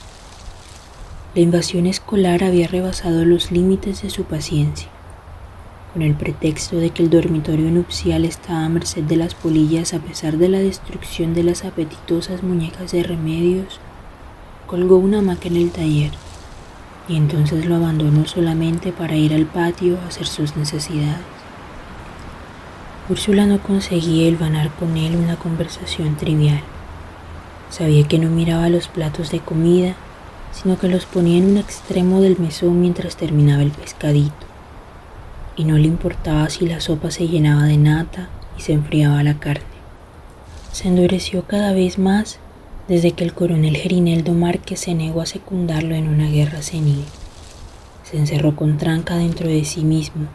La invasión escolar había rebasado los límites de su paciencia. Con el pretexto de que el dormitorio nupcial estaba a merced de las polillas a pesar de la destrucción de las apetitosas muñecas de Remedios, colgó una hamaca en el taller y entonces lo abandonó solamente para ir al patio a hacer sus necesidades. Úrsula no conseguía hilvanar con él una conversación trivial. Sabía que no miraba los platos de comida, sino que los ponía en un extremo del mesón mientras terminaba el pescadito, y no le importaba si la sopa se llenaba de nata y se enfriaba la carne. Se endureció cada vez más desde que el coronel Gerineldo Márquez se negó a secundarlo en una guerra senil. Se encerró con tranca dentro de sí mismo,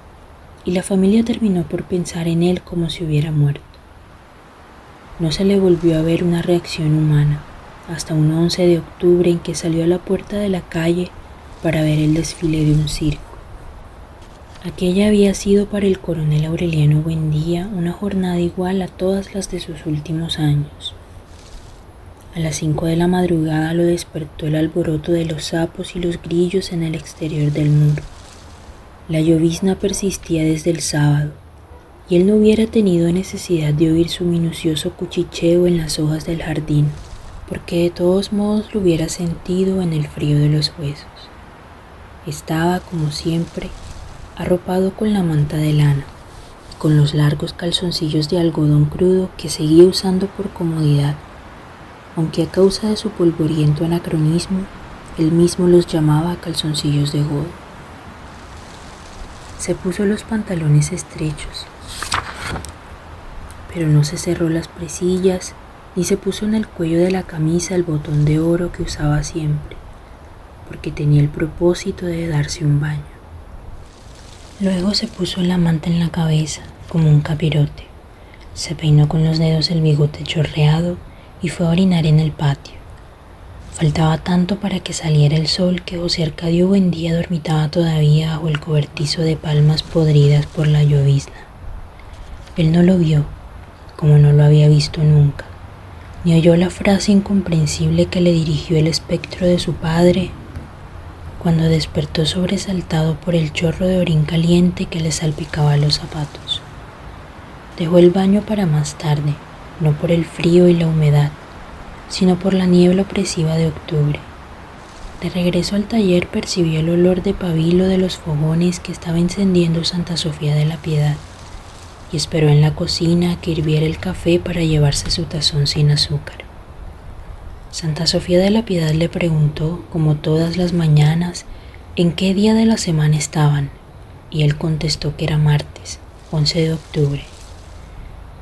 y la familia terminó por pensar en él como si hubiera muerto. No se le volvió a ver una reacción humana hasta un 11 de octubre en que salió a la puerta de la calle para ver el desfile de un circo. Aquella había sido para el coronel Aureliano Buendía una jornada igual a todas las de sus últimos años. A las 5 de la madrugada lo despertó el alboroto de los sapos y los grillos en el exterior del muro. La llovizna persistía desde el sábado, y él no hubiera tenido necesidad de oír su minucioso cuchicheo en las hojas del jardín, porque de todos modos lo hubiera sentido en el frío de los huesos. Estaba, como siempre, arropado con la manta de lana, con los largos calzoncillos de algodón crudo que seguía usando por comodidad, aunque a causa de su polvoriento anacronismo, él mismo los llamaba calzoncillos de godo. Se puso los pantalones estrechos, pero no se cerró las presillas ni se puso en el cuello de la camisa el botón de oro que usaba siempre, porque tenía el propósito de darse un baño. Luego se puso la manta en la cabeza, como un capirote. Se peinó con los dedos el bigote chorreado y fue a orinar en el patio. Faltaba tanto para que saliera el sol que José Arcadio Buendía dormitaba todavía bajo el cobertizo de palmas podridas por la llovizna. Él no lo vio, como no lo había visto nunca, ni oyó la frase incomprensible que le dirigió el espectro de su padre cuando despertó sobresaltado por el chorro de orín caliente que le salpicaba los zapatos. Dejó el baño para más tarde, no por el frío y la humedad, sino por la niebla opresiva de octubre. De regreso al taller percibió el olor de pabilo de los fogones que estaba encendiendo Santa Sofía de la Piedad y esperó en la cocina a que hirviera el café para llevarse su tazón sin azúcar. Santa Sofía de la Piedad le preguntó, como todas las mañanas, en qué día de la semana estaban, y él contestó que era martes, 11 de octubre.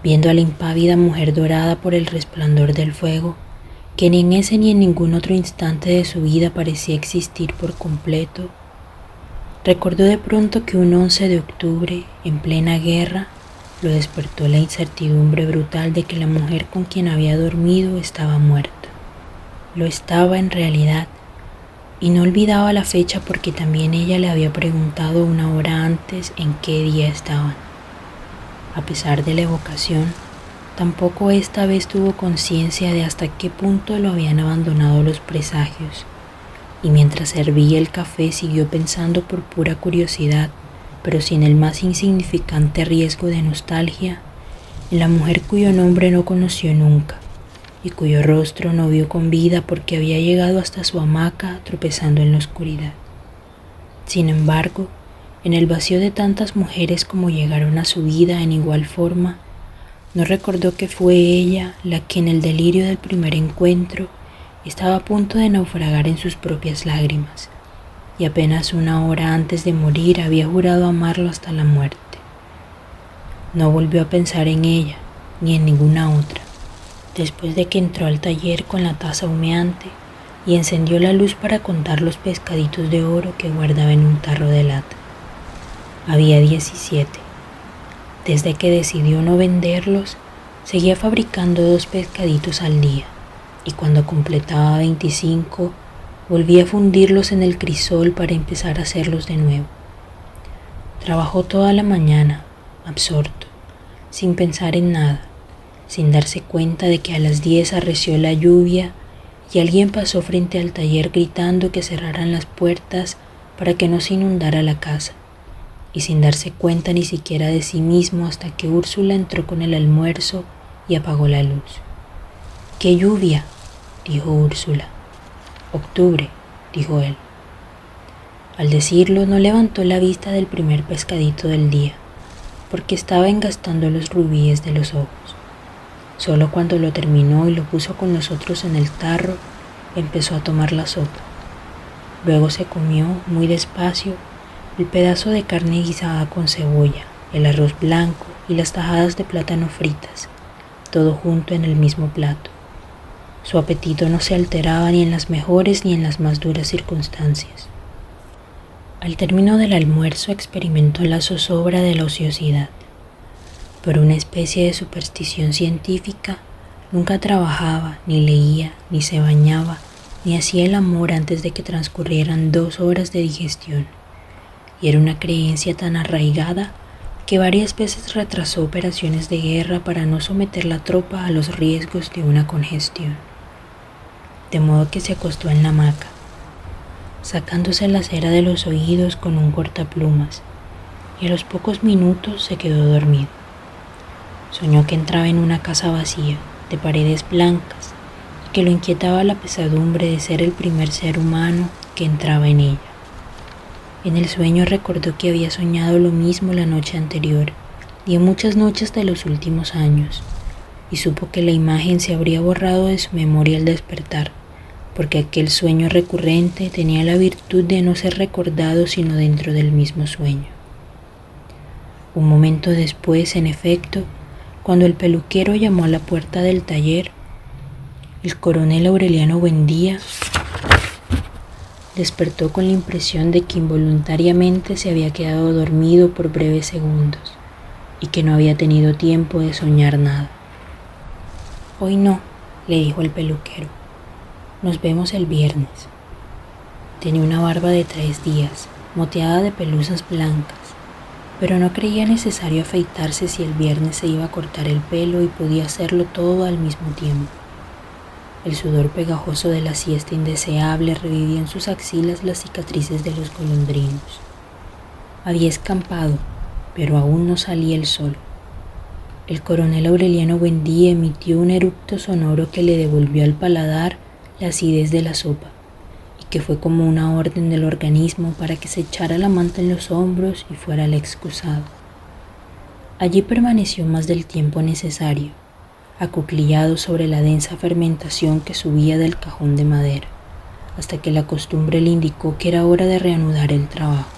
Viendo a la impávida mujer dorada por el resplandor del fuego, que ni en ese ni en ningún otro instante de su vida parecía existir por completo, recordó de pronto que un 11 de octubre, en plena guerra, lo despertó la incertidumbre brutal de que la mujer con quien había dormido estaba muerta. Lo estaba en realidad, y no olvidaba la fecha porque también ella le había preguntado una hora antes en qué día estaban. A pesar de la evocación, tampoco esta vez tuvo conciencia de hasta qué punto lo habían abandonado los presagios, y mientras servía el café siguió pensando por pura curiosidad, pero sin el más insignificante riesgo de nostalgia, en la mujer cuyo nombre no conoció nunca, y cuyo rostro no vio con vida porque había llegado hasta su hamaca tropezando en la oscuridad. Sin embargo, en el vacío de tantas mujeres como llegaron a su vida en igual forma, no recordó que fue ella la que en el delirio del primer encuentro estaba a punto de naufragar en sus propias lágrimas, y apenas una hora antes de morir había jurado amarlo hasta la muerte. No volvió a pensar en ella, ni en ninguna otra, después de que entró al taller con la taza humeante y encendió la luz para contar los pescaditos de oro que guardaba en un tarro de lata. Había 17. Desde que decidió no venderlos, seguía fabricando 2 pescaditos al día, y cuando completaba 25, volvía a fundirlos en el crisol para empezar a hacerlos de nuevo. Trabajó toda la mañana, absorto, sin pensar en nada, sin darse cuenta de que a las 10 arreció la lluvia y alguien pasó frente al taller gritando que cerraran las puertas para que no se inundara la casa, y sin darse cuenta ni siquiera de sí mismo hasta que Úrsula entró con el almuerzo y apagó la luz. «¡Qué lluvia!», dijo Úrsula. «Octubre», dijo él. Al decirlo no levantó la vista del primer pescadito del día, porque estaba engastando los rubíes de los ojos. Solo cuando lo terminó y lo puso con los otros en el tarro, empezó a tomar la sopa. Luego se comió, muy despacio, el pedazo de carne guisada con cebolla, el arroz blanco y las tajadas de plátano fritas, todo junto en el mismo plato. Su apetito no se alteraba ni en las mejores ni en las más duras circunstancias. Al término del almuerzo experimentó la zozobra de la ociosidad. Por una especie de superstición científica, nunca trabajaba, ni leía, ni se bañaba, ni hacía el amor antes de que transcurrieran 2 horas de digestión. Y era una creencia tan arraigada que varias veces retrasó operaciones de guerra para no someter la tropa a los riesgos de una congestión. De modo que se acostó en la hamaca, sacándose la cera de los oídos con un cortaplumas, y a los pocos minutos se quedó dormido. Soñó que entraba en una casa vacía, de paredes blancas, y que lo inquietaba la pesadumbre de ser el primer ser humano que entraba en ella. En el sueño recordó que había soñado lo mismo la noche anterior y en muchas noches de los últimos años, y supo que la imagen se habría borrado de su memoria al despertar, porque aquel sueño recurrente tenía la virtud de no ser recordado sino dentro del mismo sueño. Un momento después, en efecto, cuando el peluquero llamó a la puerta del taller, el coronel Aureliano Buendía despertó con la impresión de que involuntariamente se había quedado dormido por breves segundos y que no había tenido tiempo de soñar nada. «Hoy no», le dijo el peluquero. «Nos vemos el viernes». Tenía una barba de 3 días, moteada de pelusas blancas, pero no creía necesario afeitarse si el viernes se iba a cortar el pelo y podía hacerlo todo al mismo tiempo. El sudor pegajoso de la siesta indeseable revivía en sus axilas las cicatrices de los golondrinos. Había escampado, pero aún no salía el sol. El coronel Aureliano Buendía emitió un eructo sonoro que le devolvió al paladar la acidez de la sopa y que fue como una orden del organismo para que se echara la manta en los hombros y fuera al excusado. Allí permaneció más del tiempo necesario, acuclillado sobre la densa fermentación que subía del cajón de madera, hasta que la costumbre le indicó que era hora de reanudar el trabajo.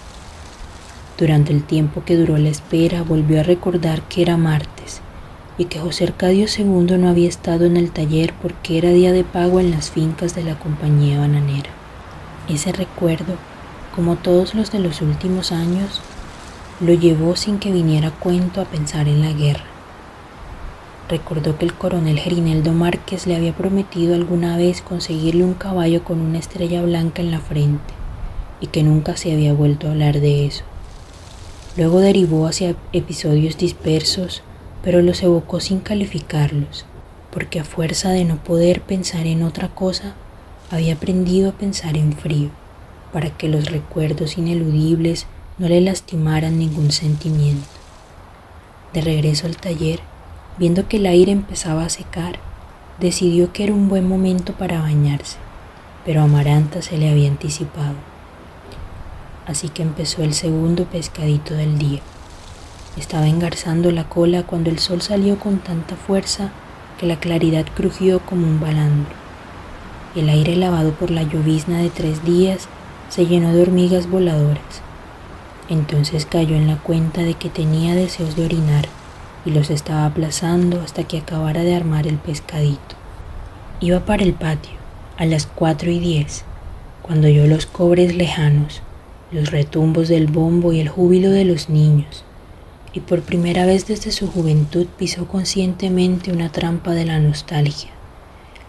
Durante el tiempo que duró la espera, volvió a recordar que era martes y que José Arcadio II no había estado en el taller porque era día de pago en las fincas de la compañía bananera. Ese recuerdo, como todos los de los últimos años, lo llevó sin que viniera a cuento a pensar en la guerra. Recordó que el coronel Gerineldo Márquez le había prometido alguna vez conseguirle un caballo con una estrella blanca en la frente y que nunca se había vuelto a hablar de eso. Luego derivó hacia episodios dispersos, pero los evocó sin calificarlos, porque a fuerza de no poder pensar en otra cosa, había aprendido a pensar en frío, para que los recuerdos ineludibles no le lastimaran ningún sentimiento. De regreso al taller, viendo que el aire empezaba a secar, decidió que era un buen momento para bañarse, pero Amaranta se le había anticipado. Así que empezó el segundo pescadito del día. Estaba engarzando la cola cuando el sol salió con tanta fuerza que la claridad crujió como un balandro. El aire lavado por la llovizna de 3 días se llenó de hormigas voladoras. Entonces cayó en la cuenta de que tenía deseos de orinar y los estaba aplazando hasta que acabara de armar el pescadito. Iba para el patio a las 4:10 cuando oyó los cobres lejanos, los retumbos del bombo y el júbilo de los niños, y por primera vez desde su juventud pisó conscientemente una trampa de la nostalgia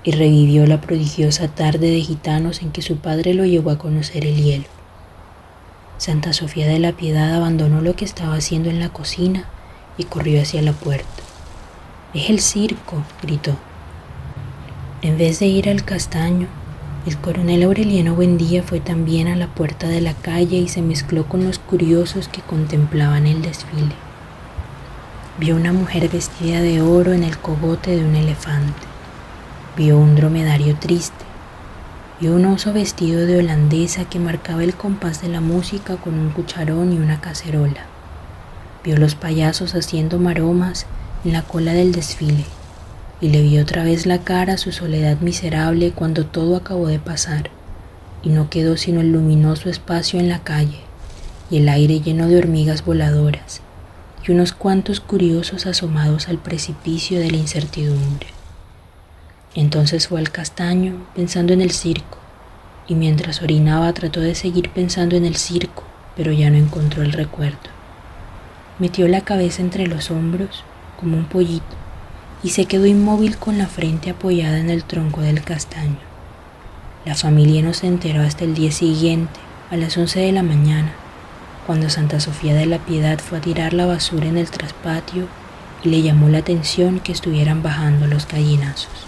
y revivió la prodigiosa tarde de gitanos en que su padre lo llevó a conocer el hielo. Santa Sofía de la Piedad abandonó lo que estaba haciendo en la cocina y corrió hacia la puerta. «¡Es el circo!», gritó. En vez de ir al castaño, el coronel Aureliano Buendía fue también a la puerta de la calle y se mezcló con los curiosos que contemplaban el desfile. Vio una mujer vestida de oro en el cogote de un elefante. Vio un dromedario triste. Vio un oso vestido de holandesa que marcaba el compás de la música con un cucharón y una cacerola. Vio los payasos haciendo maromas en la cola del desfile. Y le vio otra vez la cara a su soledad miserable cuando todo acabó de pasar, y no quedó sino el luminoso espacio en la calle, y el aire lleno de hormigas voladoras, y unos cuantos curiosos asomados al precipicio de la incertidumbre. Entonces fue al castaño pensando en el circo, y mientras orinaba trató de seguir pensando en el circo, pero ya no encontró el recuerdo. Metió la cabeza entre los hombros como un pollito, y se quedó inmóvil con la frente apoyada en el tronco del castaño. La familia no se enteró hasta el día siguiente, a las 11 de la mañana, cuando Santa Sofía de la Piedad fue a tirar la basura en el traspatio y le llamó la atención que estuvieran bajando los gallinazos.